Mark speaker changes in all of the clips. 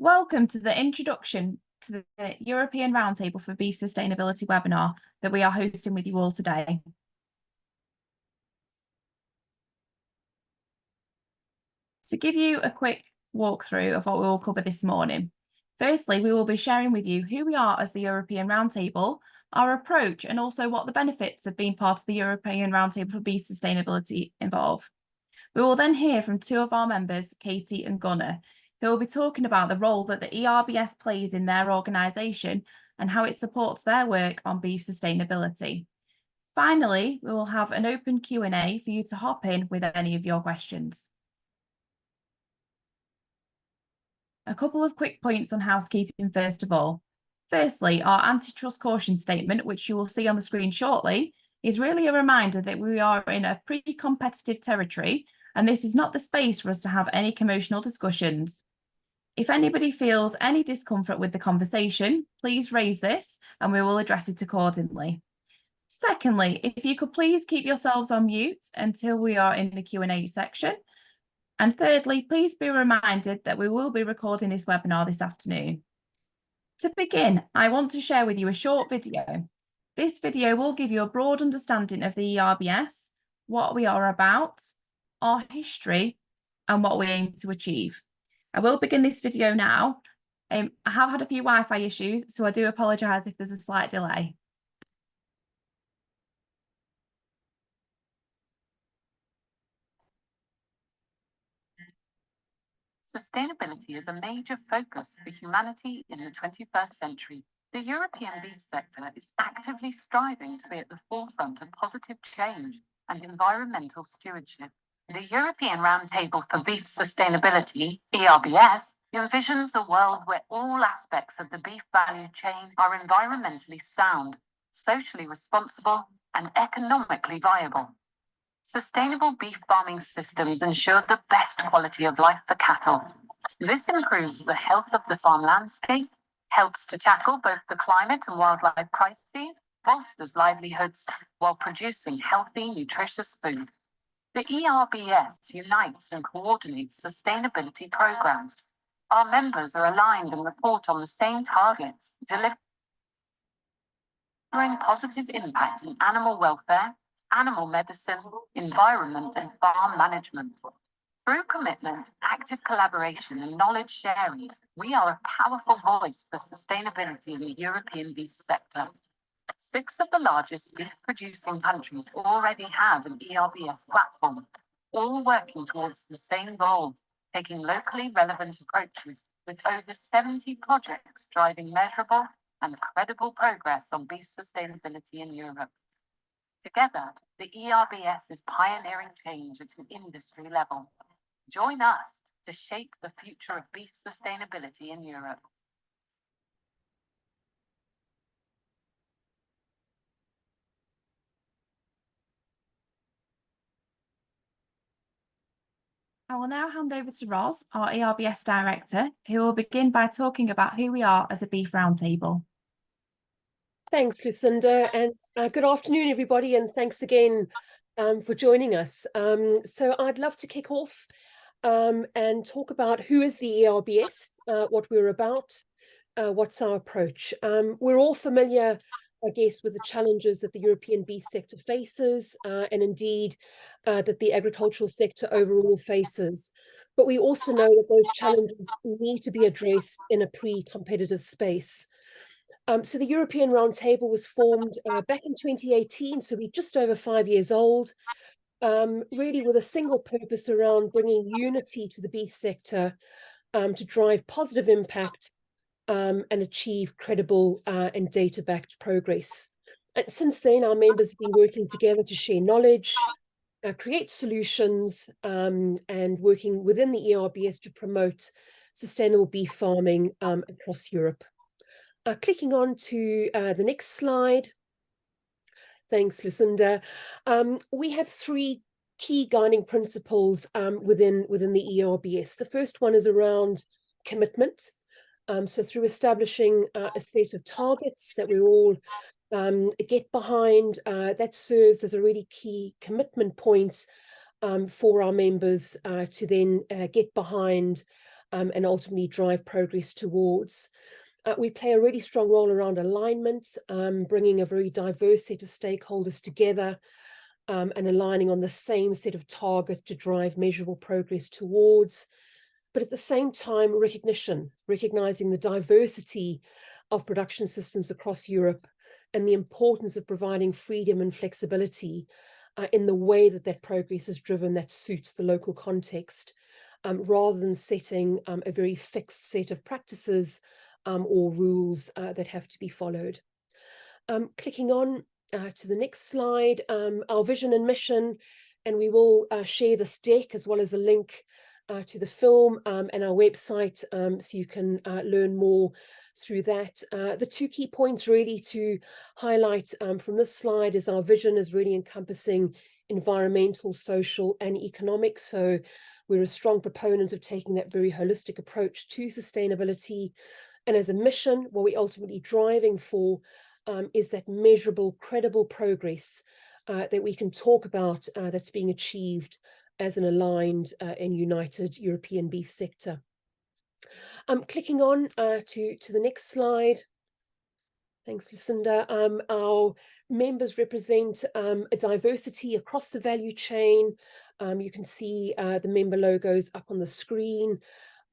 Speaker 1: Welcome to the introduction to the European Roundtable for Beef Sustainability webinar that we are hosting with you all today. To give you a quick walkthrough of what we will cover this morning, firstly, we will be sharing with you who we are as the European Roundtable, our approach, and also what the benefits of being part of the European Roundtable for Beef Sustainability involve. We will then hear from two of our members, Katie and Gunnar, who will be talking about the role that the ERBS plays in their organisation and how it supports their work on beef sustainability. Finally, we will have an open Q&A for you to hop in with any of your questions. A couple of quick points on housekeeping first of all. Firstly, our antitrust caution statement, which you will see on the screen shortly, is really a reminder that we are in a pre-competitive territory, and this is not the space for us to have any commercial discussions. If anybody feels any discomfort with the conversation, please raise this and we will address it accordingly. Secondly, if you could please keep yourselves on mute until we are in the Q&A section. And thirdly, please be reminded that we will be recording this webinar this afternoon. To begin, I want to share with you a short video. This video will give you a broad understanding of the ERBS, what we are about, our history, and what we aim to achieve. I will begin this video now. I have had a few Wi-Fi issues, so I do apologise if there's a slight delay.
Speaker 2: Sustainability is a major focus for humanity in the 21st century. The European beef sector is actively striving to be at the forefront of positive change and environmental stewardship. The European Roundtable for Beef Sustainability, ERBS, envisions a world where all aspects of the beef value chain are environmentally sound, socially responsible, and economically viable. Sustainable beef farming systems ensure the best quality of life for cattle. This improves the health of the farm landscape, helps to tackle both the climate and wildlife crises, bolsters livelihoods while producing healthy, nutritious food. The ERBS unites and coordinates sustainability programs. Our members are aligned and report on the same targets, delivering positive impact in animal welfare, animal medicine, environment, and farm management. Through commitment, active collaboration, and knowledge sharing, we are a powerful voice for sustainability in the European beef sector. 6 of the largest beef-producing countries already have an ERBS platform, all working towards the same goal, taking locally relevant approaches, with over 70 projects driving measurable and credible progress on beef sustainability in Europe. Together, the ERBS is pioneering change at an industry level. Join us to shape the future of beef sustainability in Europe.
Speaker 1: I will now hand over to Ros, our ERBS Director, who will begin by talking about who we are as a beef roundtable.
Speaker 3: Thanks, Lucinda, and good afternoon, everybody, and thanks again for joining us. So I'd love to kick off and talk about who is the ERBS, what we're about, what's our approach. We're all familiar, I guess, with the challenges that the European beef sector faces, and indeed that the agricultural sector overall faces. But we also know that those challenges need to be addressed in a pre-competitive space. So the European Roundtable was formed back in 2018, so we're just over 5 years old, really with a single purpose around bringing unity to the beef sector to drive positive impact and achieve credible and data-backed progress. And since then, our members have been working together to share knowledge, create solutions, and working within the ERBS to promote sustainable beef farming across Europe. Clicking on to the next slide. Thanks, Lucinda. We have 3 key guiding principles within the ERBS. The first one is around commitment. So through establishing a set of targets that we all get behind, that serves as a really key commitment point for our members to then get behind and ultimately drive progress towards. We play a really strong role around alignment, bringing a very diverse set of stakeholders together and aligning on the same set of targets to drive measurable progress towards. But at the same time, recognizing the diversity of production systems across Europe and the importance of providing freedom and flexibility in the way that that progress is driven that suits the local context, rather than setting a very fixed set of practices or rules that have to be followed. Clicking on to the next slide, our vision and mission, and we will share this deck as well as a link to the film and our website, so you can learn more through that. The two key points really to highlight from this slide is our vision is really encompassing environmental, social and economic. So we're a strong proponent of taking that very holistic approach to sustainability. And as a mission, what we're ultimately driving for is that measurable, credible progress that we can talk about that's being achieved as an aligned and united European beef sector. Clicking on to the next slide. Thanks, Lucinda. Our members represent a diversity across the value chain. You can see the member logos up on the screen,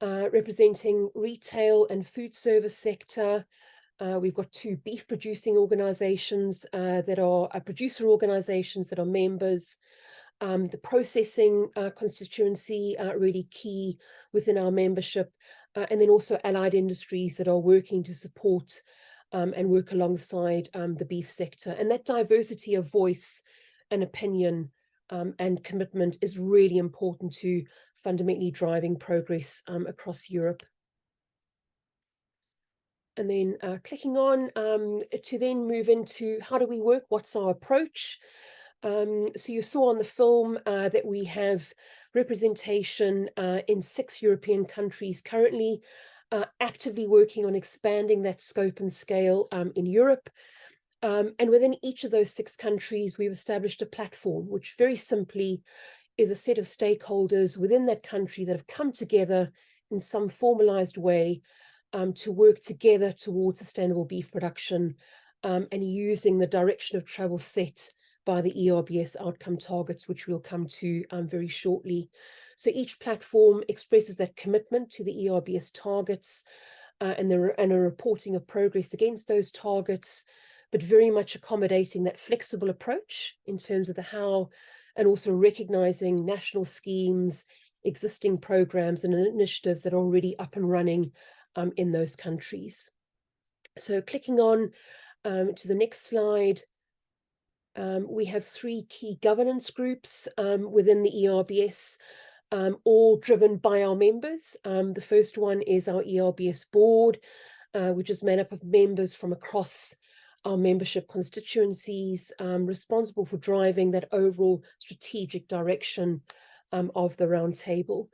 Speaker 3: representing retail and food service sector. We've got two beef producing organizations that are producer organizations that are members. The processing constituency really key within our membership, and then also allied industries that are working to support and work alongside the beef sector. And that diversity of voice and opinion and commitment is really important to fundamentally driving progress across Europe. And then clicking on to then move into how do we work, what's our approach? So you saw on the film that we have representation in 6 European countries currently, actively working on expanding that scope and scale in Europe. And within each of those 6 countries, we've established a platform, which very simply is a set of stakeholders within that country that have come together in some formalized way to work together towards sustainable beef production and using the direction of travel set by the ERBS outcome targets, which we'll come to very shortly. So each platform expresses that commitment to the ERBS targets and a reporting of progress against those targets, but very much accommodating that flexible approach in terms of the how, and also recognizing national schemes, existing programs and initiatives that are already up and running in those countries. So clicking on to the next slide, we have 3 key governance groups within the ERBS, all driven by our members. The first one is our ERBS board, which is made up of members from across our membership constituencies, responsible for driving that overall strategic direction of the Roundtable.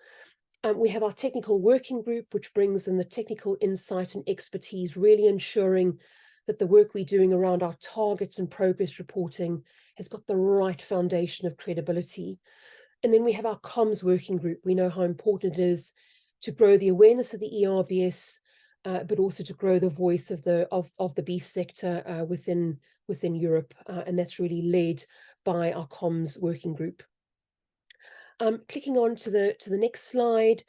Speaker 3: We have our technical working group, which brings in the technical insight and expertise, really ensuring that the work we're doing around our targets and progress reporting has got the right foundation of credibility. And then we have our comms working group. We know how important it is to grow the awareness of the ERBS, but also to grow the voice of the beef sector within Europe, and that's really led by our comms working group. Clicking on to the next slide,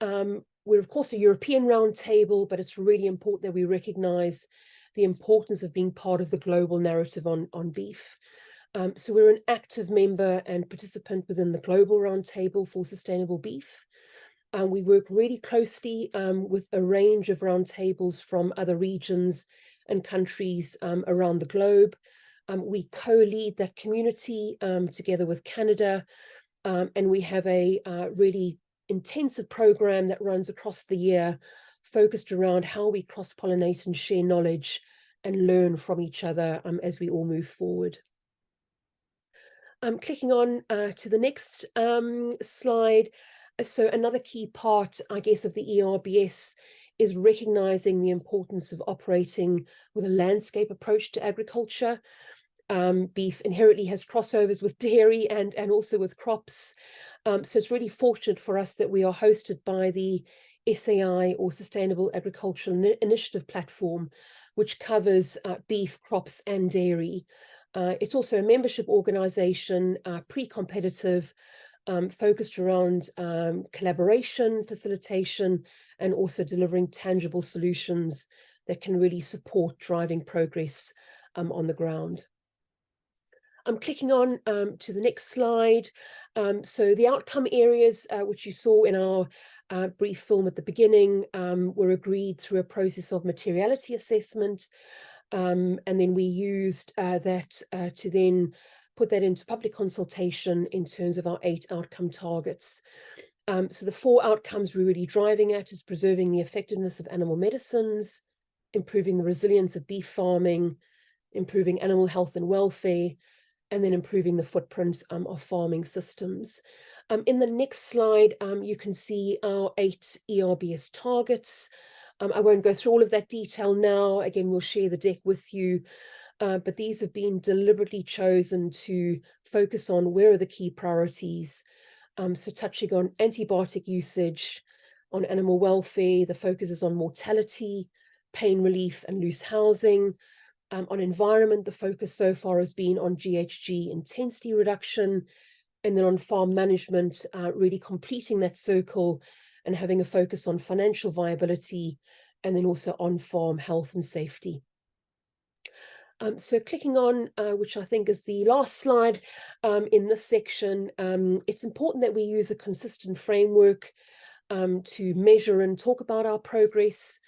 Speaker 3: we're of course a European Roundtable, but it's really important that we recognise the importance of being part of the global narrative on beef. So we're an active member and participant within the Global Roundtable for Sustainable Beef. We work really closely with a range of roundtables from other regions and countries around the globe. We co-lead that community together with Canada, and we have a really intensive program that runs across the year, focused around how we cross-pollinate and share knowledge and learn from each other as we all move forward. Clicking on to the next slide. So another key part, I guess, of the ERBS is recognising the importance of operating with a landscape approach to agriculture. Beef inherently has crossovers with dairy and also with crops. So it's really fortunate for us that we are hosted by the SAI, or Sustainable Agricultural Initiative platform, which covers beef, crops and dairy. It's also a membership organization, pre-competitive, focused around collaboration, facilitation, and also delivering tangible solutions that can really support driving progress on the ground. I'm clicking on to the next slide. So the outcome areas, which you saw in our brief film at the beginning, were agreed through a process of materiality assessment. And then we used that to then put that into public consultation in terms of our 8 outcome targets. So the 4 outcomes we're really driving at is preserving the effectiveness of animal medicines, improving the resilience of beef farming, improving animal health and welfare, and then improving the footprint of farming systems. In the next slide, you can see our 8 ERBS targets. I won't go through all of that detail now. Again, we'll share the deck with you. But these have been deliberately chosen to focus on where are the key priorities. So touching on antibiotic usage, on animal welfare, the focus is on mortality, pain relief and loose housing. On environment, the focus so far has been on GHG intensity reduction, and then on farm management, really completing that circle and having a focus on financial viability, and then also on farm health and safety. So clicking on, which I think is the last slide in this section, it's important that we use a consistent framework to measure and talk about our progress.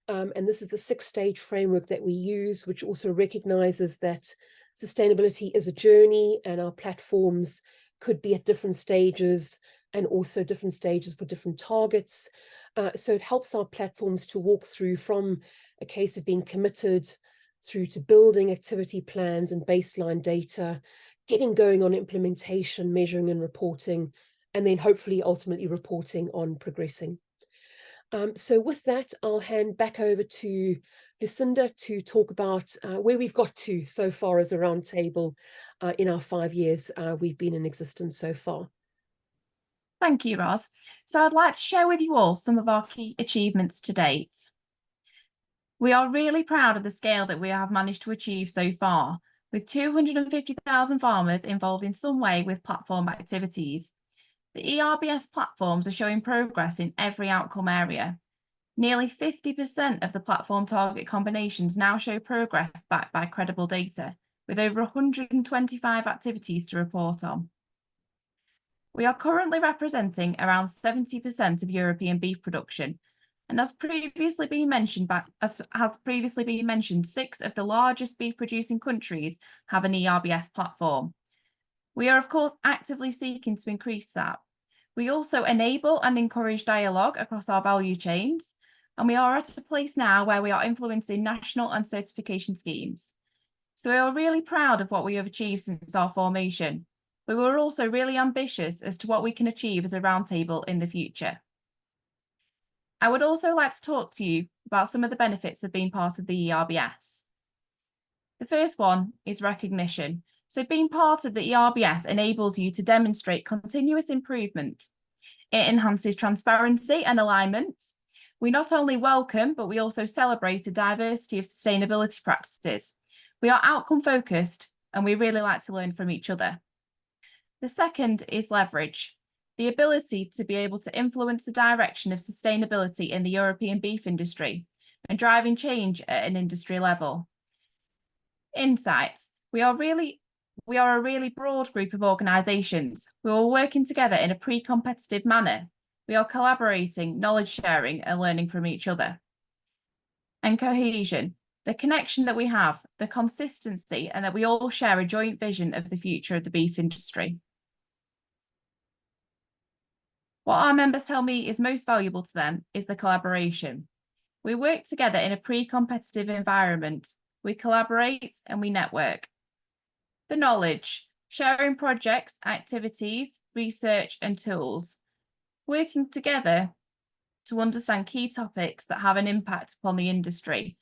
Speaker 3: And this is the 6-stage framework that we use, which also recognizes that sustainability is a journey and our platforms could be at different stages, and also different stages for different targets. So it helps our platforms to walk through from a case of being committed through to building activity plans and baseline data, getting going on implementation, measuring and reporting, and then hopefully ultimately reporting on progressing. So with that, I'll hand back over to Lucinda to talk about where we've got to so far as a roundtable in our 5 years we've been in existence so far.
Speaker 1: Thank you, Ros. So I'd like to share with you all some of our key achievements to date. We are really proud of the scale that we have managed to achieve so far, with 250,000 farmers involved in some way with platform activities. The ERBS platforms are showing progress in every outcome area. Nearly 50% of the platform target combinations now show progress backed by credible data, with over 125 activities to report on. We are currently representing around 70% of European beef production, and as previously been mentioned, 6 of the largest beef producing countries have an ERBS platform. We are, of course, actively seeking to increase that. We also enable and encourage dialogue across our value chains, and we are at a place now where we are influencing national and certification schemes. So we are really proud of what we have achieved since our formation, but we're also really ambitious as to what we can achieve as a roundtable in the future. I would also like to talk to you about some of the benefits of being part of the ERBS. The first one is recognition. So being part of the ERBS enables you to demonstrate continuous improvement. It enhances transparency and alignment. We not only welcome, but we also celebrate a diversity of sustainability practices. We are outcome focused, and we really like to learn from each other. The second is leverage, the ability to be able to influence the direction of sustainability in the European beef industry and driving change at an industry level. Insights. We are a really broad group of organisations who are working together in a pre-competitive manner. We are collaborating, knowledge sharing and learning from each other. And cohesion, the connection that we have, the consistency, and that we all share a joint vision of the future of the beef industry. What our members tell me is most valuable to them is the collaboration. We work together in a pre-competitive environment. We collaborate and we network. The knowledge, sharing projects, activities, research and tools. Working together to understand key topics that have an impact upon the industry.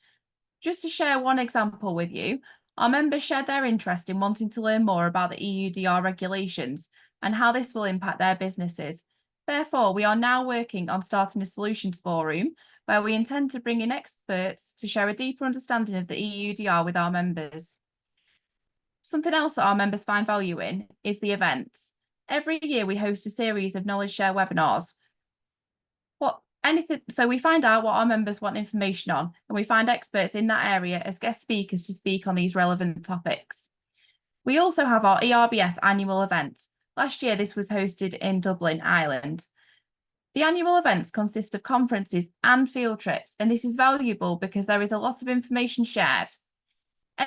Speaker 1: Just to share one example with you, our members shared their interest in wanting to learn more about the EUDR regulations and how this will impact their businesses. Therefore, we are now working on starting a solutions forum where we intend to bring in experts to share a deeper understanding of the EUDR with our members. Something else that our members find value in is the events. Every year we host a series of knowledge share webinars. So we find out what our members want information on, and we find experts in that area as guest speakers to speak on these relevant topics. We also have our ERBS annual event. Last year, this was hosted in Dublin, Ireland. The annual events consist of conferences and field trips, and this is valuable because there is a lot of information shared.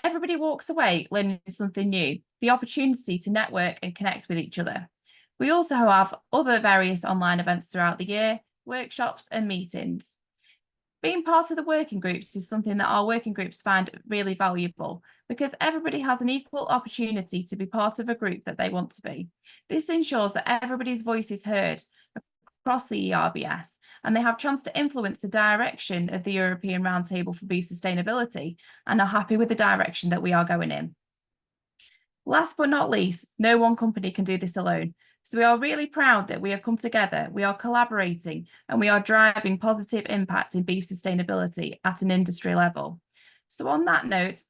Speaker 1: Everybody walks away learning something new, the opportunity to network and connect with each other. We also have other various online events throughout the year, workshops and meetings. Being part of the working groups is something that our working groups find really valuable because everybody has an equal opportunity to be part of a group that they want to be. This ensures that everybody's voice is heard across the ERBS and they have a chance to influence the direction of the European Roundtable for Beef Sustainability and are happy with the direction that we are going in. Last but not least, no one company can do this alone. So we are really proud that we have come together, we are collaborating, and we are driving positive impact in beef sustainability at an industry level. So on that note,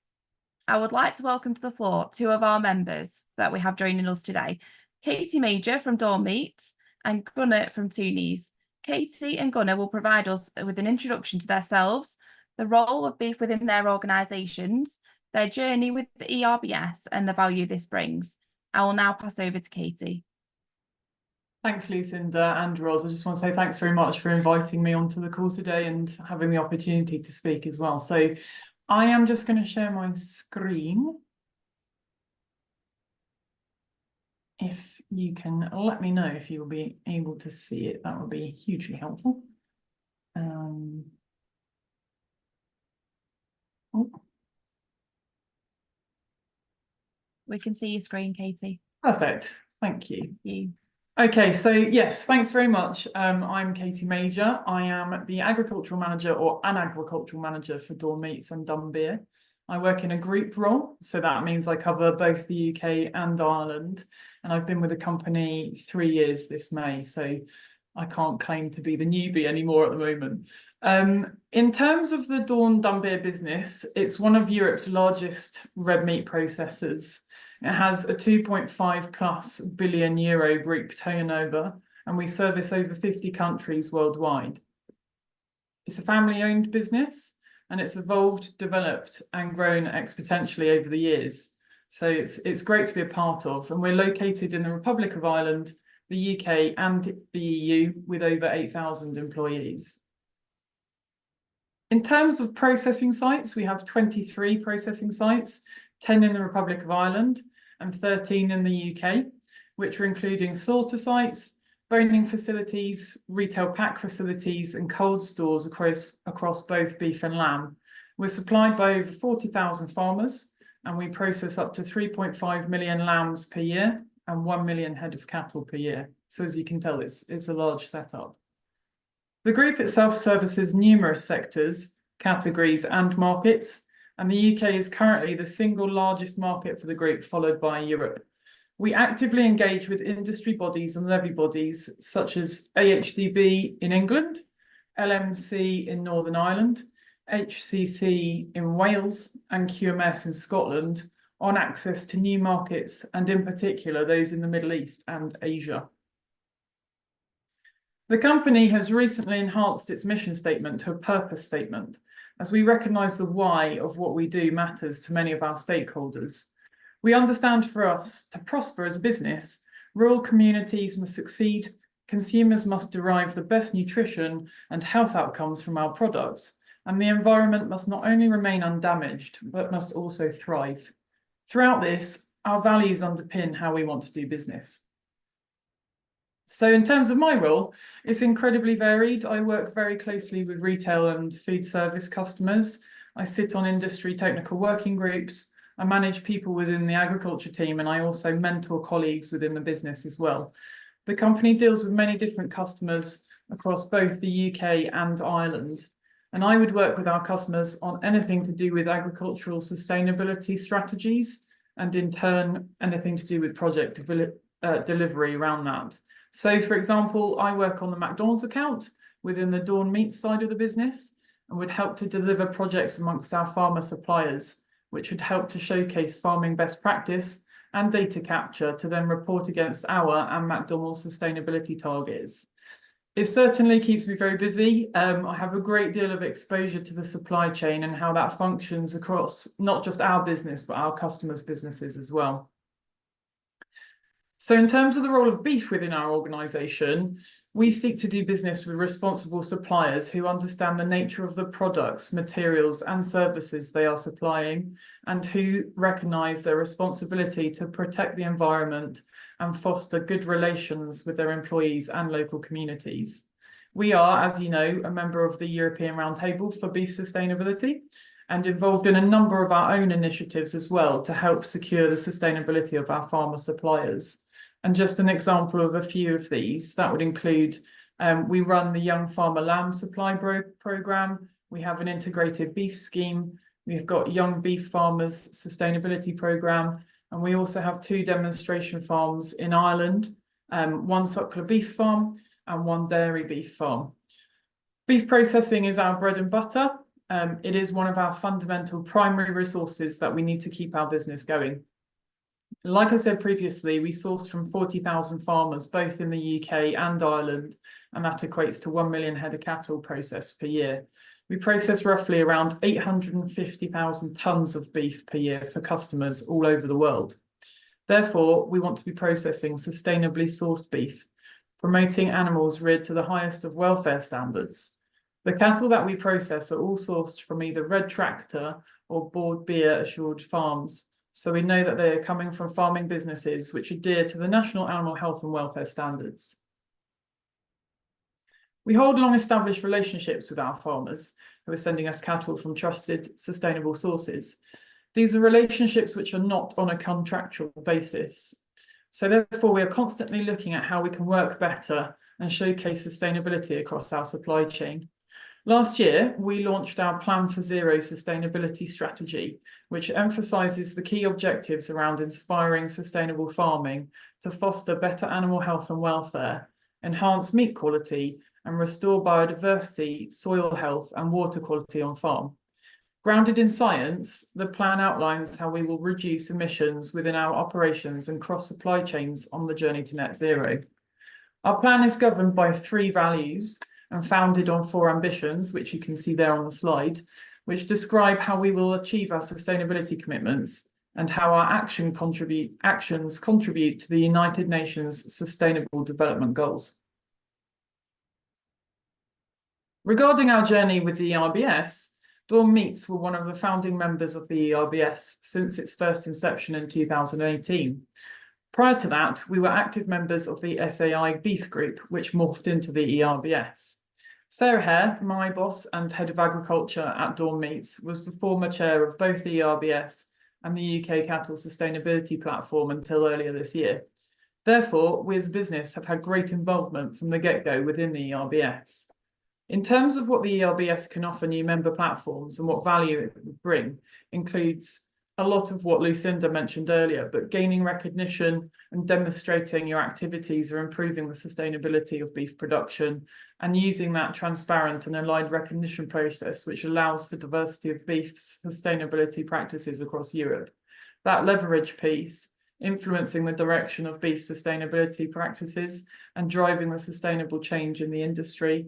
Speaker 1: I would like to welcome to the floor two of our members that we have joining us today, Katie Major from Dawn Meats and Gunnar from Toonies. Katie and Gunnar will provide us with an introduction to themselves, the role of beef within their organisations, their journey with the ERBS and the value this brings. I will now pass over to Katie.
Speaker 4: Thanks, Lucinda and Ros. I just want to say thanks very much for inviting me onto the call today and having the opportunity to speak as well. So I am just going to share my screen. If you can let me know if you'll be able to see it, that would be hugely helpful.
Speaker 1: We can see your screen, Katie.
Speaker 4: Perfect. Thank you.
Speaker 1: Thank you.
Speaker 4: Okay, so yes, thanks very much. I'm Katie Major. I am the agricultural manager or an agricultural manager for Dawn Meats and Dunn Beer. I work in a group role, so that means I cover both the UK and Ireland, and I've been with the company 3 years this May, so I can't claim to be the newbie anymore at the moment. In terms of the Dawn Dunn Beer business, it's one of Europe's largest red meat processors. It has a 2.5+ billion euro group turnover, and we service over 50 countries worldwide. It's a family-owned business, and it's evolved, developed, and grown exponentially over the years. So it's great to be a part of, and we're located in the Republic of Ireland, the UK, and the EU, with over 8,000 employees. In terms of processing sites, we have 23 processing sites, 10 in the Republic of Ireland and 13 in the UK, which are including slaughter sites, boning facilities, retail pack facilities and cold stores across both beef and lamb. We're supplied by over 40,000 farmers and we process up to 3.5 million lambs per year and 1 million head of cattle per year. So as you can tell, it's a large setup. The group itself services numerous sectors, categories and markets, and the UK is currently the single largest market for the group, followed by Europe. We actively engage with industry bodies and levy bodies such as AHDB in England, LMC in Northern Ireland, HCC in Wales, and QMS in Scotland on access to new markets, and in particular those in the Middle East and Asia. The company has recently enhanced its mission statement to a purpose statement, as we recognise the why of what we do matters to many of our stakeholders. We understand for us to prosper as a business, rural communities must succeed, consumers must derive the best nutrition and health outcomes from our products, and the environment must not only remain undamaged, but must also thrive. Throughout this, our values underpin how we want to do business. So in terms of my role, it's incredibly varied. I work very closely with retail and food service customers. I sit on industry technical working groups. I manage people within the agriculture team, and I also mentor colleagues within the business as well. The company deals with many different customers across both the UK and Ireland. And I would work with our customers on anything to do with agricultural sustainability strategies, and in turn, anything to do with project delivery around that. So, for example, I work on the McDonald's account within the Dawn Meats side of the business and would help to deliver projects amongst our farmer suppliers, which would help to showcase farming best practice and data capture to then report against our and McDonald's sustainability targets. It certainly keeps me very busy. I have a great deal of exposure to the supply chain and how that functions across not just our business, but our customers' businesses as well. So in terms of the role of beef within our organisation, we seek to do business with responsible suppliers who understand the nature of the products, materials and services they are supplying, and who recognise their responsibility to protect the environment and foster good relations with their employees and local communities. We are, as you know, a member of the European Roundtable for Beef Sustainability and involved in a number of our own initiatives as well to help secure the sustainability of our farmer suppliers. And just an example of a few of these, that would include, we run the Young Farmer Lamb Supply Programme, we have an integrated beef scheme, we've got Young Beef Farmers Sustainability Programme, and we also have 2 demonstration farms in Ireland, 1 suckler beef farm and 1 dairy beef farm. Beef processing is our bread and butter. It is one of our fundamental primary resources that we need to keep our business going. Like I said previously, we source from 40,000 farmers, both in the UK and Ireland, and that equates to 1 million head of cattle processed per year. We process roughly around 850,000 tonnes of beef per year for customers all over the world. Therefore, we want to be processing sustainably sourced beef, promoting animals reared to the highest of welfare standards. The cattle that we process are all sourced from either red tractor or Board Beer assured farms, so we know that they are coming from farming businesses which adhere to the national animal health and welfare standards. We hold long-established relationships with our farmers who are sending us cattle from trusted, sustainable sources. These are relationships which are not on a contractual basis. So therefore, we are constantly looking at how we can work better and showcase sustainability across our supply chain. Last year, we launched our Plan for Zero sustainability strategy, which emphasises the key objectives around inspiring sustainable farming to foster better animal health and welfare, enhance meat quality, and restore biodiversity, soil health, and water quality on farm. Grounded in science, the plan outlines how we will reduce emissions within our operations and cross supply chains on the journey to net zero. Our plan is governed by 3 values and founded on 4 ambitions, which you can see there on the slide, which describe how we will achieve our sustainability commitments and how our actions contribute to the United Nations Sustainable Development Goals. Regarding our journey with the ERBS, Dawn Meats were one of the founding members of the ERBS since its first inception in 2018. Prior to that, we were active members of the SAI Beef Group, which morphed into the ERBS. Sarah Hare, my boss and head of agriculture at Dawn Meats, was the former chair of both the ERBS and the UK Cattle Sustainability Platform until earlier this year. Therefore, we as a business have had great involvement from the get-go within the ERBS. In terms of what the ERBS can offer new member platforms and what value it would bring, includes a lot of what Lucinda mentioned earlier, but gaining recognition and demonstrating your activities are improving the sustainability of beef production and using that transparent and aligned recognition process, which allows for diversity of beef sustainability practices across Europe. That leverage piece, influencing the direction of beef sustainability practices and driving the sustainable change in the industry.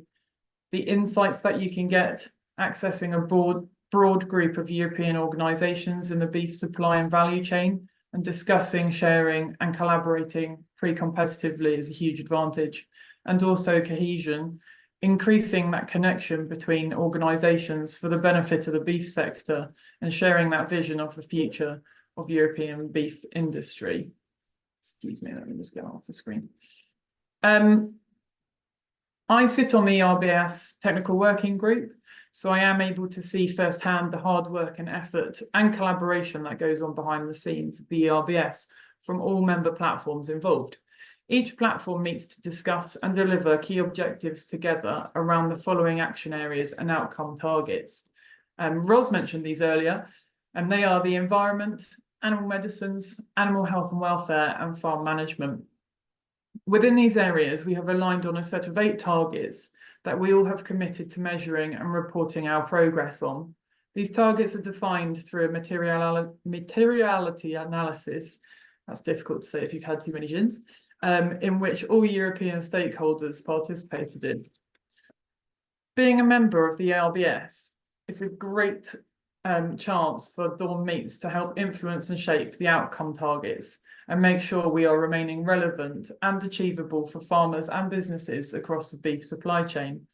Speaker 4: The insights that you can get accessing a broad group of European organisations in the beef supply and value chain and discussing, sharing and collaborating pre-competitively is a huge advantage. And also cohesion, increasing that connection between organisations for the benefit of the beef sector and sharing that vision of the future of European beef industry. Excuse me, let me just get off the screen. I sit on the ERBS Technical Working Group, so I am able to see firsthand the hard work and effort and collaboration that goes on behind the scenes of the ERBS from all member platforms involved. Each platform meets to discuss and deliver key objectives together around the following action areas and outcome targets. Ros mentioned these earlier, and they are the environment, animal medicines, animal health and welfare, and farm management. Within these areas, we have aligned on a set of 8 targets that we all have committed to measuring and reporting our progress on. These targets are defined through a materiality analysis, that's difficult to say if you've had too many gins, in which all European stakeholders participated in. Being a member of the ARBS is a great chance for Dawn Meats to help influence and shape the outcome targets and make sure we are remaining relevant and achievable for farmers and businesses across the beef supply chain.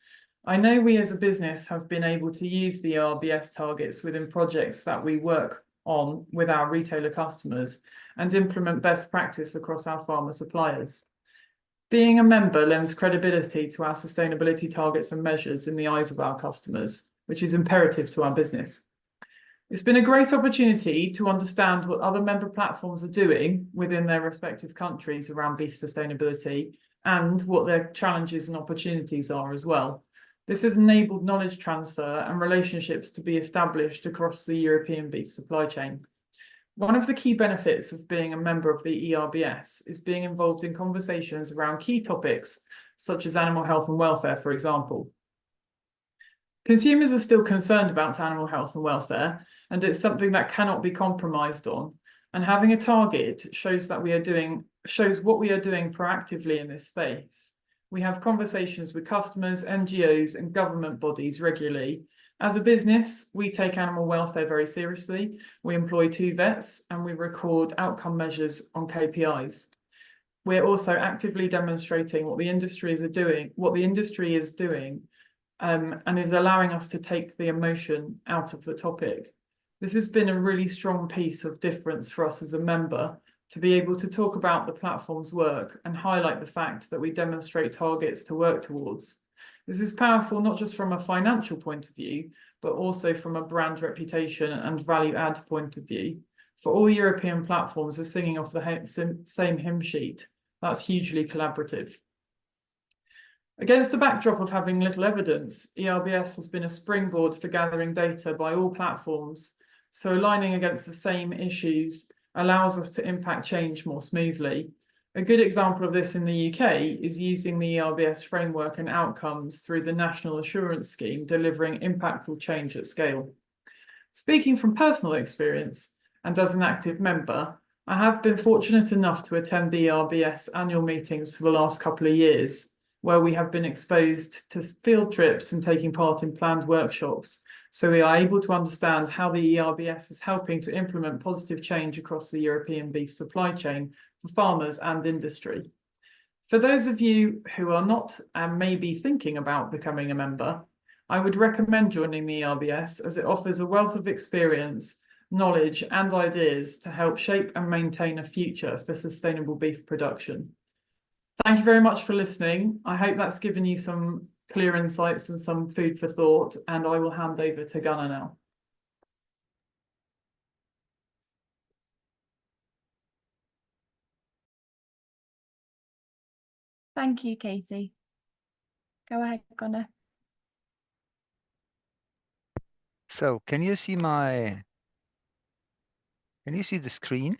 Speaker 4: I know we as a business have been able to use the ARBS targets within projects that we work on with our retailer customers and implement best practice across our farmer suppliers. Being a member lends credibility to our sustainability targets and measures in the eyes of our customers, which is imperative to our business. It's been a great opportunity to understand what other member platforms are doing within their respective countries around beef sustainability and what their challenges and opportunities are as well. This has enabled knowledge transfer and relationships to be established across the European beef supply chain. One of the key benefits of being a member of the ERBS is being involved in conversations around key topics such as animal health and welfare, for example. Consumers are still concerned about animal health and welfare, and it's something that cannot be compromised on. And having a target shows what we are doing proactively in this space. We have conversations with customers, NGOs, and government bodies regularly. As a business, we take animal welfare very seriously. We employ 2 vets and we record outcome measures on KPIs. We're also actively demonstrating what the industry is doing, and is allowing us to take the emotion out of the topic. This has been a really strong piece of difference for us as a member, to be able to talk about the platform's work and highlight the fact that we demonstrate targets to work towards. This is powerful not just from a financial point of view, but also from a brand reputation and value add point of view. For all European platforms are singing off the same hymn sheet. That's hugely collaborative. Against the backdrop of having little evidence, ERBS has been a springboard for gathering data by all platforms, so aligning against the same issues allows us to impact change more smoothly. A good example of this in the UK is using the ERBS framework and outcomes through the National Assurance Scheme, delivering impactful change at scale. Speaking from personal experience and as an active member, I have been fortunate enough to attend the ERBS annual meetings for the last couple of years, where we have been exposed to field trips and taking part in planned workshops. So we are able to understand how the ERBS is helping to implement positive change across the European beef supply chain for farmers and industry. For those of you who are not and maybe thinking about becoming a member, I would recommend joining the ERBS as it offers a wealth of experience, knowledge and ideas to help shape and maintain a future for sustainable beef production. Thank you very much for listening. I hope that's given you some clear insights and some food for thought, and I will hand over to Gunnar now.
Speaker 1: Thank you, Katie. Go ahead, Gunnar.
Speaker 5: So can you see the screen?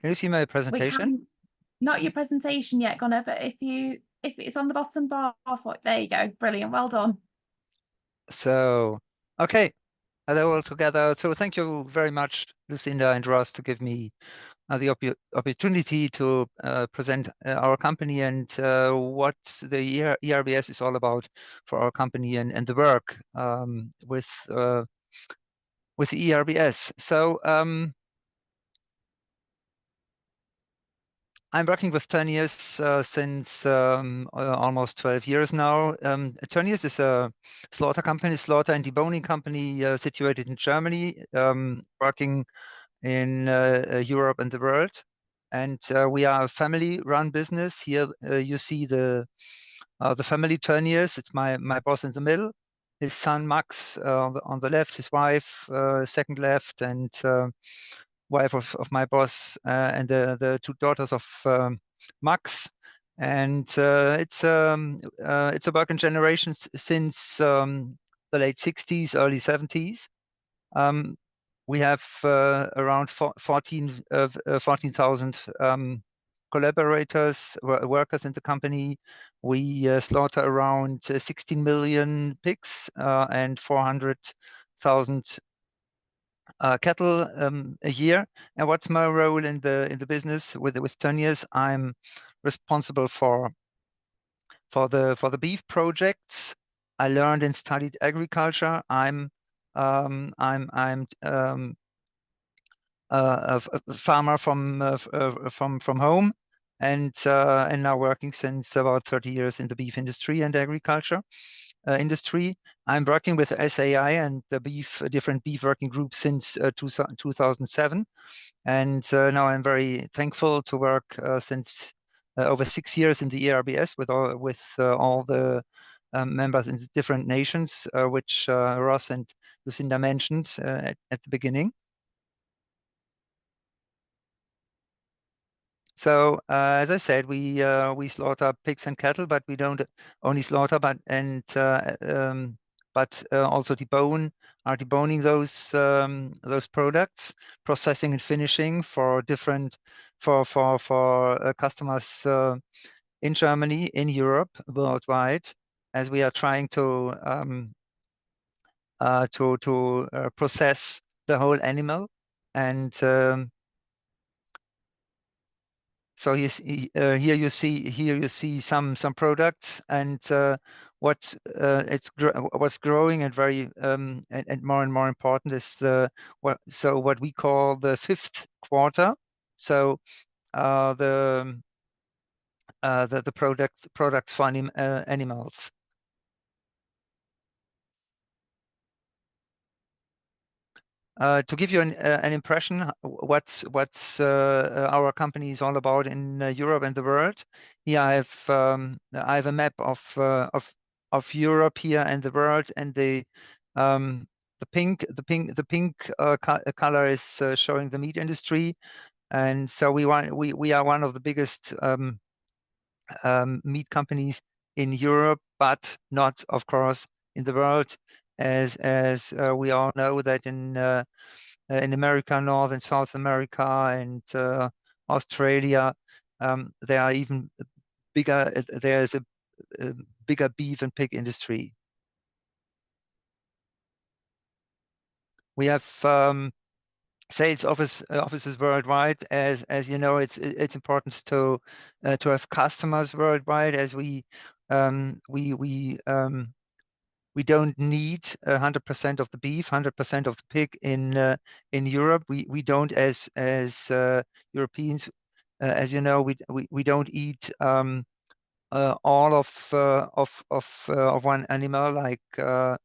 Speaker 5: Can you see my presentation?
Speaker 1: Not your presentation yet, Gunnar, but if it's on the bottom bar, there you go. Brilliant. Well done.
Speaker 5: So, okay. Hello all together. So thank you very much, Lucinda and Ross, to give me the opportunity to present our company and what the ERBS is all about for our company and the work with the ERBS. So I'm working with Tönnies since almost 12 years now. Tönnies is a slaughter company, slaughter and deboning company situated in Germany, working in Europe and the world. And we are a family-run business. Here you see the family Tönnies. It's my boss in the middle, his son Max on the left, his wife second left, and wife of my boss and the 2 daughters of Max. And it's a working generation since the late 60s, early 70s. We have around 14,000 collaborators, workers in the company. We slaughter around 16 million pigs and 400,000 cattle a year. And what's my role in the business with 10 years? I'm responsible for the beef projects. I learned and studied agriculture. I'm a farmer from home, and now working since about 30 years in the beef industry and agriculture industry. I'm working with SAI and the different beef working groups since 2007, and now I'm very thankful to work since over 6 years in the ERBS with all the members in the different nations, which Ross and Lucinda mentioned at the beginning. So as I said, we slaughter pigs and cattle, but we don't only slaughter, but also deboning those products, processing and finishing for customers in Germany, in Europe, worldwide, as we are trying to process the whole animal. And so here you see some products, and what's growing and very and more important is what we call the fifth quarter. So the products for animals. To give you an impression, what's our company is all about in Europe and the world. Here I have a map of Europe here and the world, and the pink color is showing the meat industry, and so we are one of the biggest meat companies in Europe, but not, of course, in the world, as we all know that in America, North and South America, and Australia, there are even bigger. There's a bigger beef and pig industry. We have sales offices worldwide. As you know, it's important to have customers worldwide, as we don't need 100% of the beef, 100% of the pig in Europe. We don't, as Europeans, as you know, we don't eat all of one animal, like the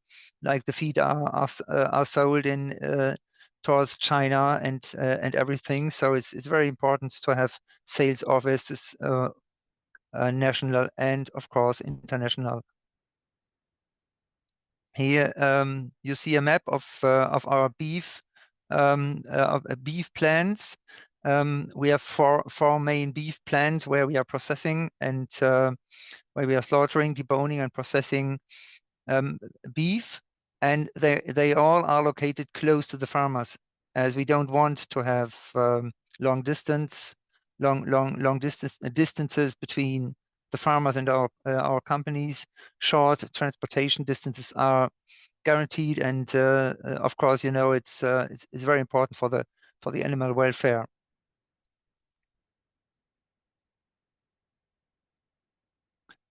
Speaker 5: feet are sold in towards China and everything. So it's very important to have sales offices, national and of course international. Here you see a map of our beef plants. We have four main beef plants where we are processing and where we are slaughtering, deboning, and processing beef, and they all are located close to the farmers, as we don't want to have long distances between the farmers and our companies. Short transportation distances are guaranteed, and of course, you know, it's very important for the animal welfare.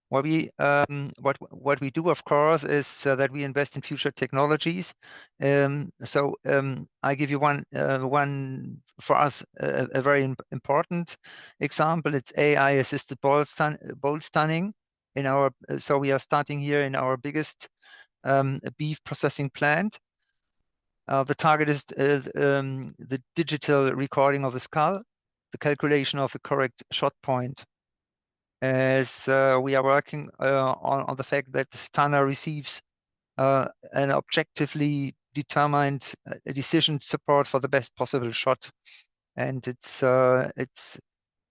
Speaker 5: What we do, of course, is that we invest in future technologies. I give you one for us a very important example. It's AI-assisted bolt stunning in our. So we are starting here in our biggest beef processing plant. The target is the digital recording of the skull, the calculation of the correct shot point, as we are working on the fact that the stunner receives an objectively determined decision support for the best possible shot, and it's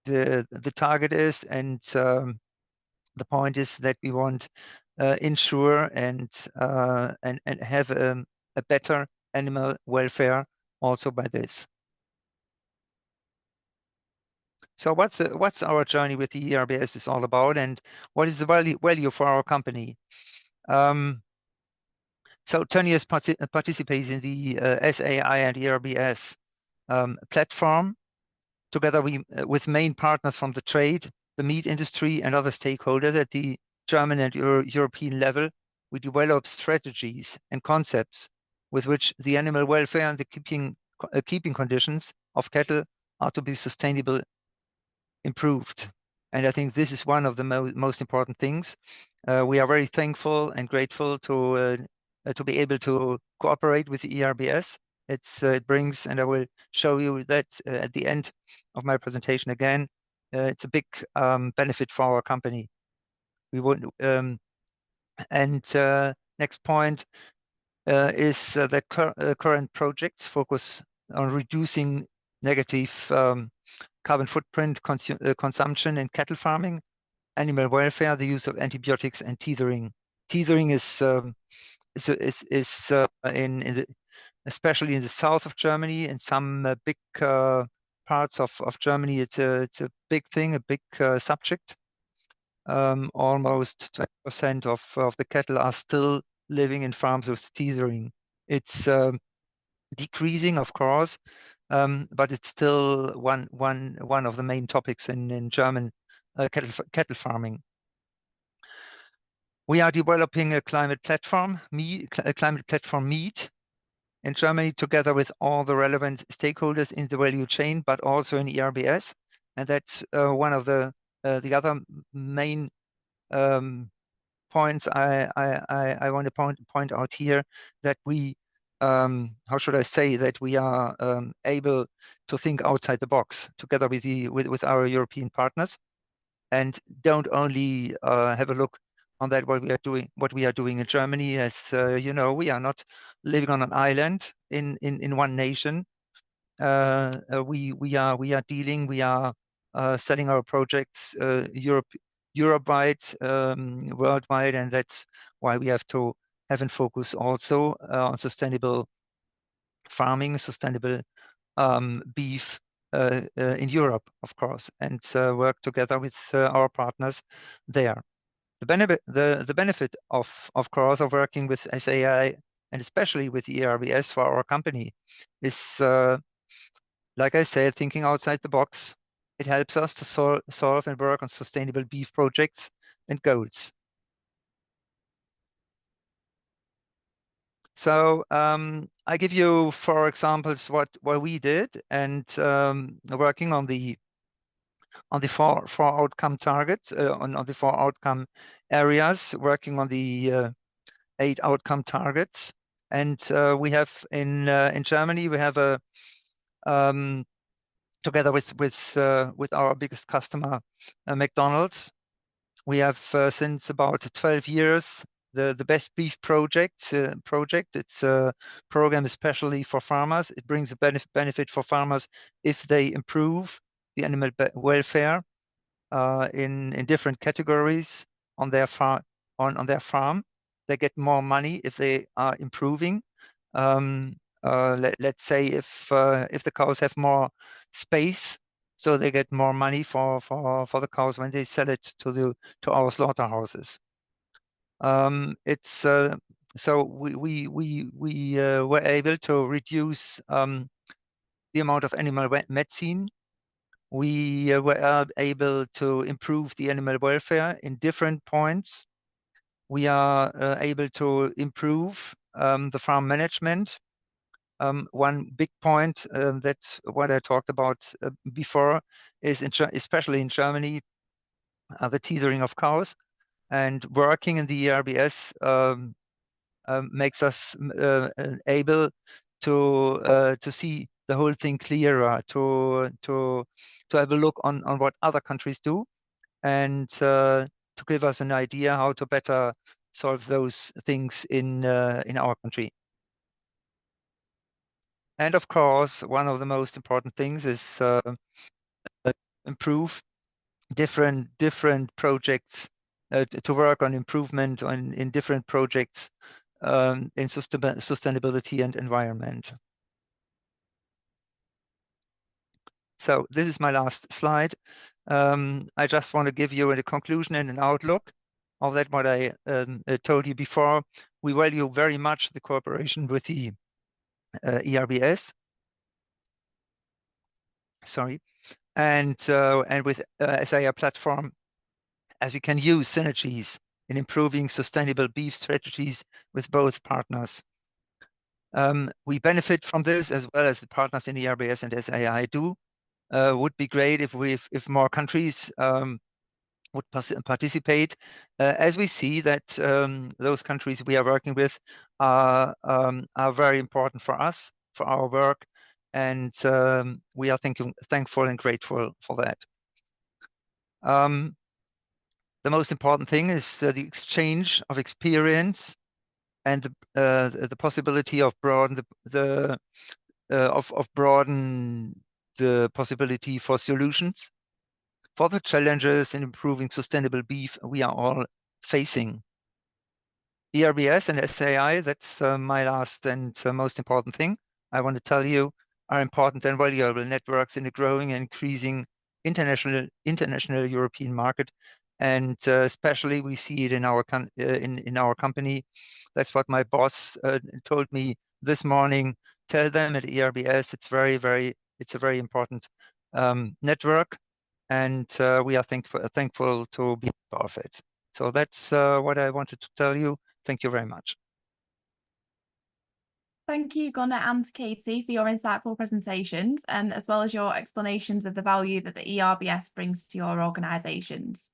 Speaker 5: the target is, and the point is that we want ensure and have a better animal welfare also by this. So what's our journey with the ERBS is all about, and what is the value for our company? So Tönnies participates in the SAI and ERBS platform. Together with main partners from the trade, the meat industry, and other stakeholders at the German and European level, we develop strategies and concepts with which the animal welfare and the keeping conditions of cattle are to be sustainable improved. And I think this is one of the most important things. We are very thankful and grateful to be able to cooperate with the ERBS. It brings, and I will show you that at the end of my presentation again. It's a big benefit for our company. We would next point is that current projects focus on reducing negative carbon footprint consumption in cattle farming, animal welfare, the use of antibiotics, and teethering. Teethering is especially in the south of Germany, in some big parts of Germany. It's a big thing, a big subject. Almost 20% of the cattle are still living in farms with teethering. It's decreasing, of course, but it's still one of the main topics in German cattle farming. We are developing a climate platform, meat, in Germany, together with all the relevant stakeholders in the value chain, but also in ERBS, and that's one of the other main points I want to point out here, that we how should I say, that we are able to think outside the box together with our European partners, and don't only have a look on that what we are doing in Germany. As you know, we are not living on an island in one nation. We are dealing, we are selling our projects Europe-wide, worldwide, and that's why we have to have in focus also on sustainable farming, sustainable beef in Europe, of course, and work together with our partners there. The benefit of course of working with SAI and especially with ERBS for our company is, like I said, thinking outside the box. It helps us to solve and work on sustainable beef projects and goals. So I give you 4 examples what we did, and working on the 4 outcome targets, on the 4 outcome areas, working on the 8 outcome targets. And we have in Germany, we have a together with our biggest customer, McDonald's, we have since about 12 years the Best Beef project. It's a program especially for farmers. It brings a benefit for farmers if they improve the animal welfare in different categories on their farm. On their farm, they get more money if they are improving. Let's say if the cows have more space, so they get more money for the cows when they sell it to our slaughterhouses. It's so we were able to reduce the amount of animal medicine. We were able to improve the animal welfare in different points. We are able to improve the farm management. One big point, that's what I talked about before, is especially in Germany, the teethering of cows. And working in the ERBS makes us able to see the whole thing clearer, to have a look on what other countries do, and to give us an idea how to better solve those things in our country. And of course, one of the most important things is improve different projects, to work on improvement in different projects in sustainability and environment. So this is my last slide. I just want to give you a conclusion and an outlook of that what I told you before. We value very much the cooperation with the ERBS. Sorry, and with SAI platform, as we can use synergies in improving sustainable beef strategies with both partners. We benefit from this as well as the partners in ERBS and SAI do. Would be great if more countries would participate, as we see that those countries we are working with are very important for us, for our work, and we are thankful and grateful for that. The most important thing is the exchange of experience and the possibility of broaden the possibility for solutions for the challenges in improving sustainable beef we are all facing. ERBS and SAI, that's my last and most important thing I want to tell you, are important and valuable networks in a growing and increasing international European market, and especially we see it in our company. That's what my boss told me this morning. Tell them at ERBS it's a very important network, and we are thankful to be part of it. So that's what I wanted to tell you. Thank you very much.
Speaker 1: Thank you, Gunnar and Katie, for your insightful presentations, and as well as your explanations of the value that the ERBS brings to your organisations.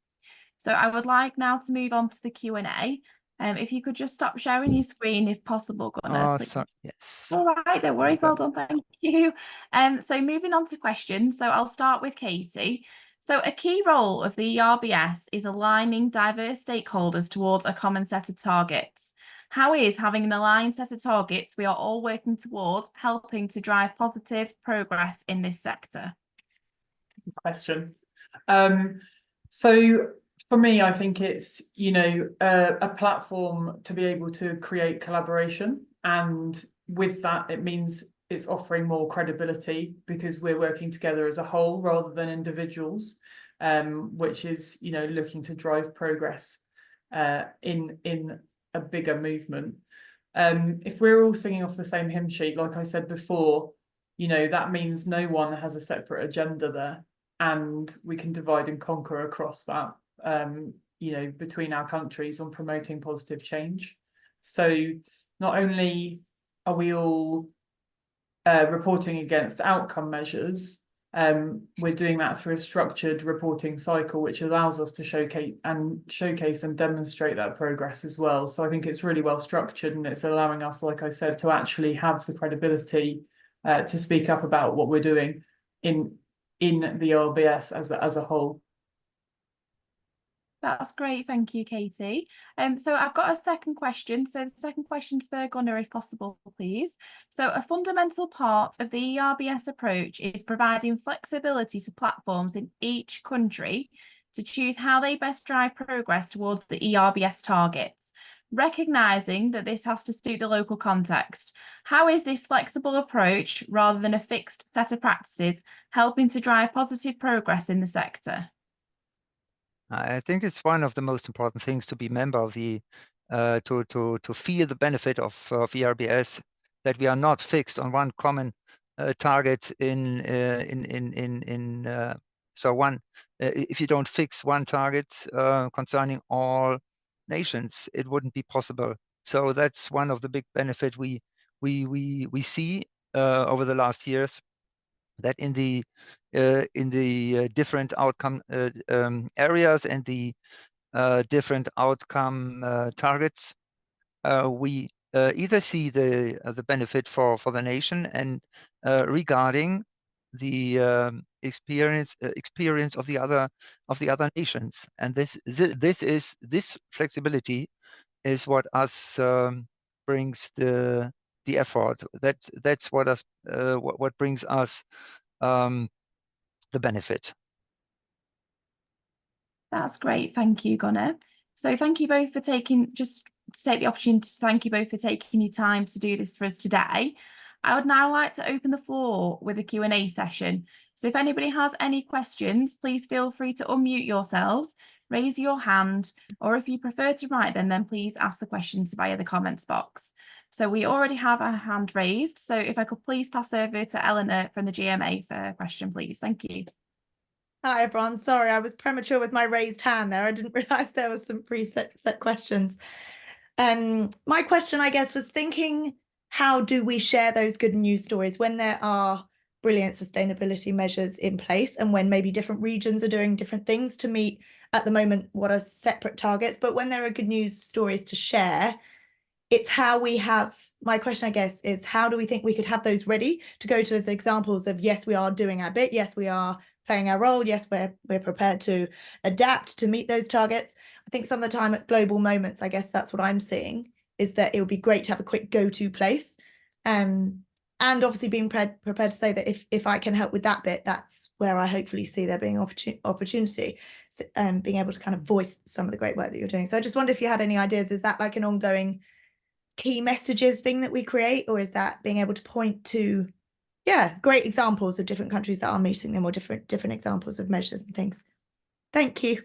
Speaker 1: So I would like now to move on to the Q&A. If you could just stop sharing your screen if possible, Gunnar.
Speaker 5: Sorry. Yes.
Speaker 1: All right, don't worry,
Speaker 5: Okay.
Speaker 1: well done, thank you. So moving on to questions. So I'll start with Katie. So a key role of the ERBS is aligning diverse stakeholders towards a common set of targets. How is having an aligned set of targets we are all working towards helping to drive positive progress in this sector?
Speaker 4: Question. So for me, I think it's, a platform to be able to create collaboration, and with that, it means it's offering more credibility because we're working together as a whole rather than individuals, which is, looking to drive progress in a bigger movement. If we're all singing off the same hymn sheet, like I said before, that means no one has a separate agenda there, and we can divide and conquer across that, between our countries on promoting positive change. So not only are we all reporting against outcome measures, we're doing that through a structured reporting cycle, which allows us to showcase and demonstrate that progress as well. So I think it's really well structured, and it's allowing us, like I said, to actually have the credibility to speak up about what we're doing in the ERBS as a whole.
Speaker 1: That's great, thank you, Katie. So I've got a second question. So the second question's for Gunnar, if possible, please. So a fundamental part of the ERBS approach is providing flexibility to platforms in each country to choose how they best drive progress towards the ERBS targets, recognising that this has to suit the local context. How is this flexible approach, rather than a fixed set of practices, helping to drive positive progress in the sector?
Speaker 5: I think it's one of the most important things to be member of the to feel the benefit of ERBS, that we are not fixed on one common target if you don't fix one target concerning all nations, it wouldn't be possible. So that's one of the big benefit we see over the last years, that in the different outcome areas and the different outcome targets, we either see the benefit for the nation and regarding the experience of the other nations, and this flexibility is what us brings the effort. That's what brings us the benefit.
Speaker 1: That's great, thank you, Gunnar. So thank you both for taking, just to take the opportunity to thank you both for taking your time to do this for us today. I would now like to open the floor with a Q&A session. So if anybody has any questions, please feel free to unmute yourselves, raise your hand, or if you prefer to write them, then please ask the questions via the comments box. So we already have a hand raised. So if I could please pass over to Eleanor from the GMA for a question, please. Thank you.
Speaker 6: Hi, everyone. Sorry, I was premature with my raised hand there. I didn't realize there was some set questions. My question, I guess, was thinking, how do we share those good news stories when there are brilliant sustainability measures in place and when maybe different regions are doing different things to meet at the moment what are separate targets, but when there are good news stories to share, it's how we have, my question, I guess, is how do we think we could have those ready to go to as examples of, yes, we are doing our bit, yes, we are playing our role, yes, we're prepared to adapt to meet those targets. I think some of the time at global moments, I guess that's what I'm seeing, is that it would be great to have a quick go-to place. And obviously being prepared to say that if I can help with that bit, that's where I hopefully see there being opportunity, being able to kind of voice some of the great work that you're doing. So I just wonder if you had any ideas. Is that like an ongoing key messages thing that we create, or is that being able to point to, yeah, great examples of different countries that are meeting them, or different examples of measures and things? Thank you.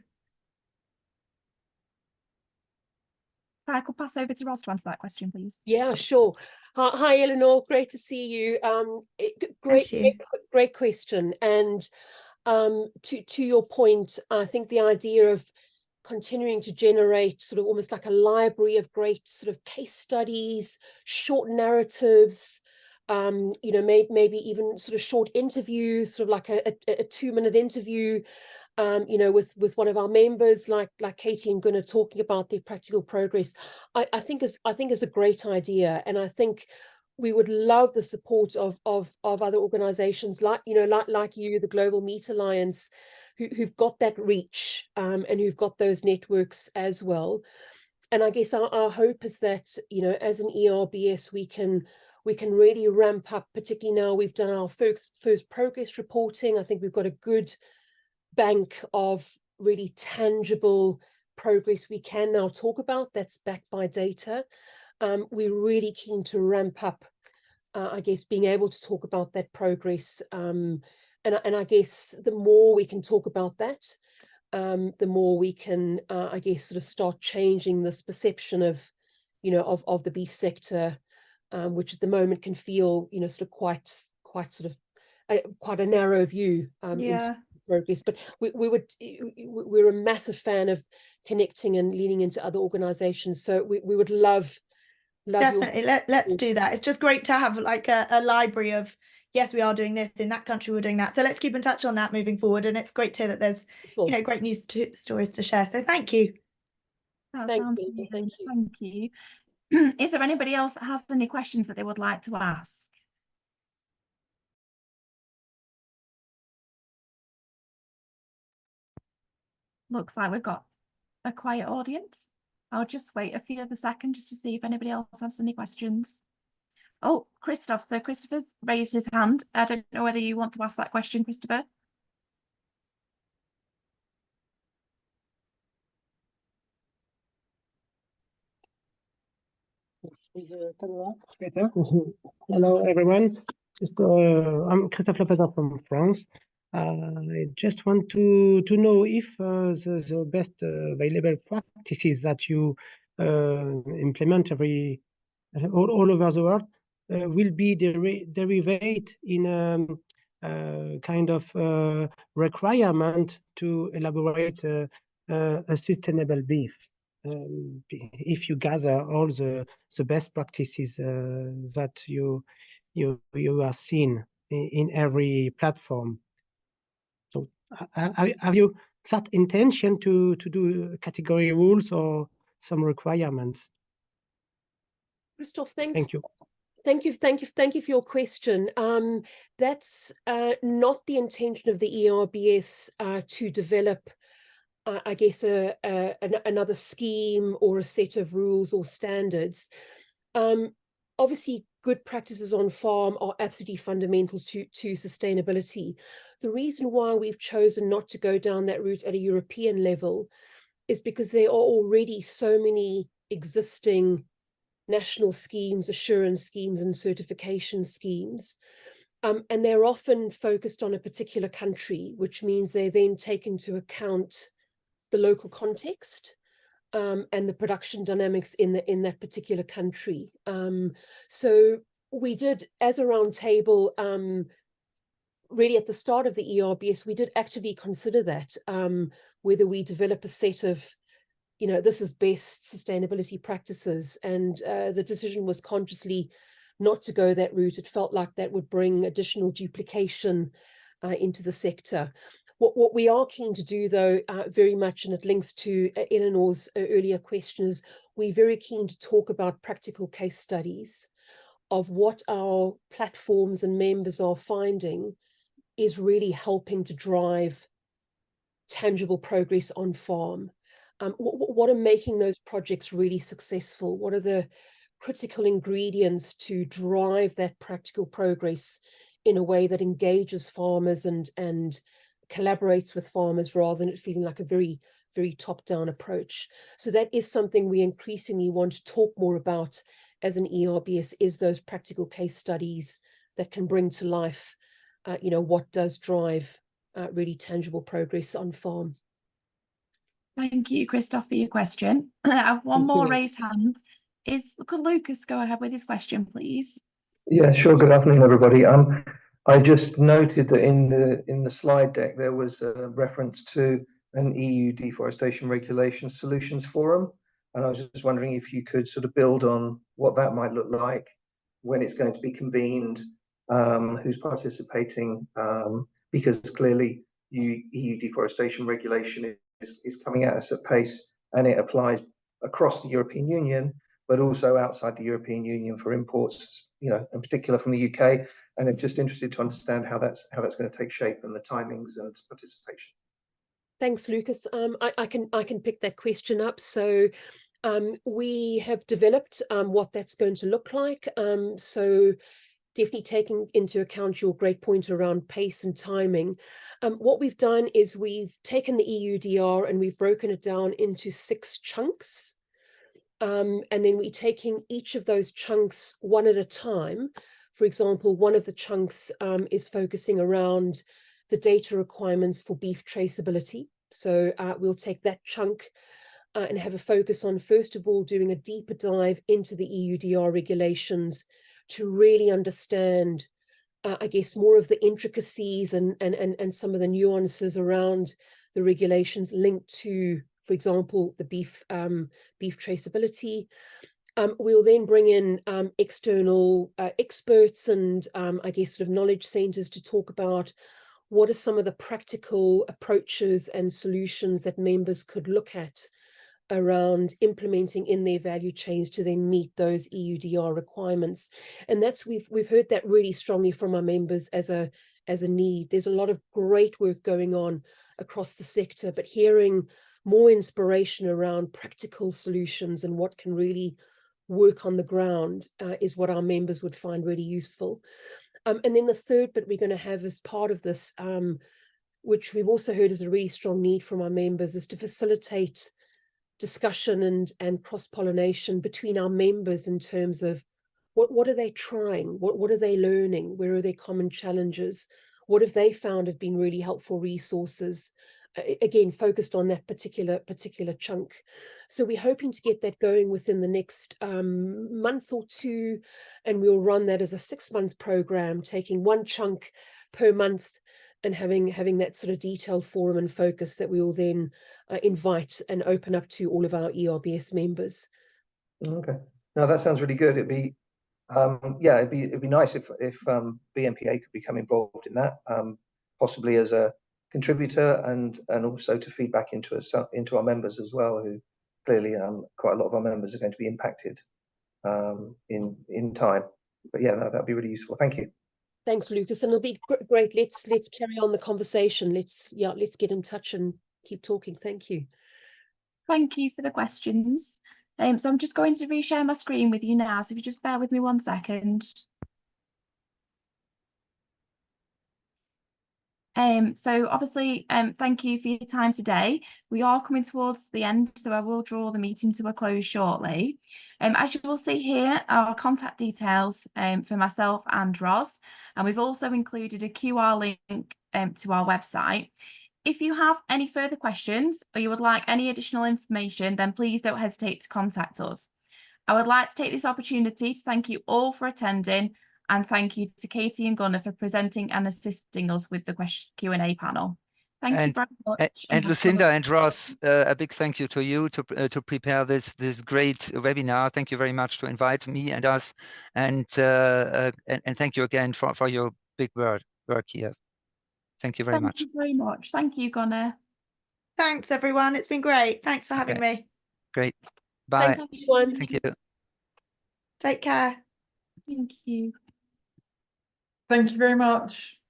Speaker 1: If I could pass over to Ros to answer that question, please.
Speaker 3: Yeah, sure. Hi, Eleanor. Great to see you. Great question. And to your point, I think the idea of continuing to generate sort of almost like a library of great sort of case studies, short narratives, maybe even sort of short interviews, sort of like a 2-minute interview, with one of our members, like Katie and Gunnar, talking about their practical progress. I think is a great idea, and I think we would love the support of other organizations like you, the Global Meat Alliance, who've got that reach, and who've got those networks as well. And I guess our hope is that, as an ERBS, we can really ramp up, particularly now we've done our first progress reporting. I think we've got a good bank of really tangible progress we can now talk about that's backed by data. We're really keen to ramp up, I guess, being able to talk about that progress. And I guess the more we can talk about that, the more we can, I guess, sort of start changing this perception of, of the beef sector, which at the moment can feel, sort of quite a narrow view.
Speaker 6: Yeah.
Speaker 3: Progress, but we're a massive fan of connecting and leaning into other organizations, so we would love
Speaker 6: Definitely. Let's do that. It's just great to have like a library of, yes, we are doing this in that country, we're doing that, so let's keep in touch on that moving forward. And it's great to hear that there's great news stories to share, so thank you.
Speaker 1: That
Speaker 3: Thank
Speaker 1: sounds
Speaker 3: you.
Speaker 1: good. Thank you. Is there anybody else that has any questions that they would like to ask? Looks like we've got a quiet audience. I'll just wait a few other seconds just to see if anybody else has any questions. Oh, Christoph. So Christopher's raised his hand. I don't know whether you want to ask that question, Christopher.
Speaker 7: Hello, everyone. I'm Christophe Lepezin from France. I just want to know if the best available practices that you implement all over the world will be derived in kind of requirement to elaborate a sustainable beef. If you gather all the best practices that you are seen in every platform. So have you that intention to do category rules or some requirements?
Speaker 3: Christoph, thanks.
Speaker 7: Thank you.
Speaker 3: Thank you for your question. That's not the intention of the ERBS to develop, I guess, another scheme or a set of rules or standards. Obviously, good practices on farm are absolutely fundamental to sustainability. The reason why we've chosen not to go down that route at a European level is because there are already so many existing national schemes, assurance schemes, and certification schemes. And they're often focused on a particular country, which means they then take into account the local context and the production dynamics in that particular country. So we did, as a roundtable, really at the start of the ERBS, we did actively consider that, whether we develop a set of, this is best sustainability practices. And the decision was consciously not to go that route. It felt like that would bring additional duplication into the sector. What we are keen to do, though, very much, and it links to Eleanor's earlier question, is we're very keen to talk about practical case studies of what our platforms and members are finding is really helping to drive tangible progress on farm. What are making those projects really successful? What are the critical ingredients to drive that practical progress in a way that engages farmers and collaborates with farmers, rather than it feeling like a very, very top-down approach? So that is something we increasingly want to talk more about as an ERBS, is those practical case studies that can bring to life what does drive really tangible progress on farm.
Speaker 1: Thank you, Christoph, for your question. I have one more raised hand. Could Lucas go ahead with his question, please?
Speaker 8: Yeah, sure. Good afternoon, everybody. I just noted that in the slide deck there was a reference to an EU deforestation regulations solutions forum, and I was just wondering if you could sort of build on what that might look like, when it's going to be convened, who's participating, because clearly EU deforestation regulation is coming at us at pace, and it applies across the European Union, but also outside the European Union for imports, in particular from the UK. And I'm just interested to understand how that's going to take shape, and the timings and participation.
Speaker 3: Thanks, Lucas. I can pick that question up. So we have developed what that's going to look like. So definitely taking into account your great point around pace and timing. What we've done is we've taken the EUDR and we've broken it down into 6 chunks. And then we're taking each of those chunks one at a time. For example, one of the chunks is focusing around the data requirements for beef traceability. So we'll take that chunk and have a focus on, first of all, doing a deeper dive into the EUDR regulations to really understand, I guess, more of the intricacies and some of the nuances around the regulations linked to, for example, the beef traceability. We'll then bring in external experts and I guess sort of knowledge centers to talk about what are some of the practical approaches and solutions that members could look at around implementing in their value chains to then meet those EUDR requirements. And that's we've heard that really strongly from our members as a need. There's a lot of great work going on across the sector, but hearing more inspiration around practical solutions and what can really work on the ground is what our members would find really useful. And then the third bit we're going to have as part of this, which we've also heard is a really strong need from our members, is to facilitate discussion and cross-pollination between our members in terms of what are they trying, what are they learning, where are their common challenges, what have they found have been really helpful resources, again focused on that particular chunk. So we're hoping to get that going within the next month or two, and we'll run that as a 6-month program, taking one chunk per month and having that sort of detailed forum and focus that we will then invite and open up to all of our ERBS members.
Speaker 8: Okay, now that sounds really good. It'd be it'd be nice if BMPA could become involved in that, possibly as a contributor and also to feed back into our members as well, who clearly quite a lot of our members are going to be impacted in time. But yeah, that'd be really useful. Thank you.
Speaker 3: Thanks, Lucas, and it'll be great. Let's carry on the conversation. Let's get in touch and keep talking. Thank you.
Speaker 1: Thank you for the questions. So I'm just going to reshare my screen with you now. So if you just bear with me 1 second. So obviously, thank you for your time today. We are coming towards the end, so I will draw the meeting to a close shortly. As you will see here, our contact details for myself and Roz, and we've also included a QR link to our website. If you have any further questions or you would like any additional information, then please don't hesitate to contact us. I would like to take this opportunity to thank you all for attending, and thank you to Katie and Gunnar for presenting and assisting us with the Q&A panel. Thank you very much.
Speaker 5: And Lucinda and Ross, a big thank you to you to prepare this great webinar. Thank you very much to invite me and us, and thank you again for your big work here. Thank you very much.
Speaker 1: Thank you very much. Thank you, Gunnar.
Speaker 6: Thanks, everyone. It's been great. Thanks for having me.
Speaker 5: Great. Bye.
Speaker 3: Thanks, everyone.
Speaker 5: Thank you.
Speaker 6: Take care.
Speaker 1: Thank you.
Speaker 4: Thank you very much.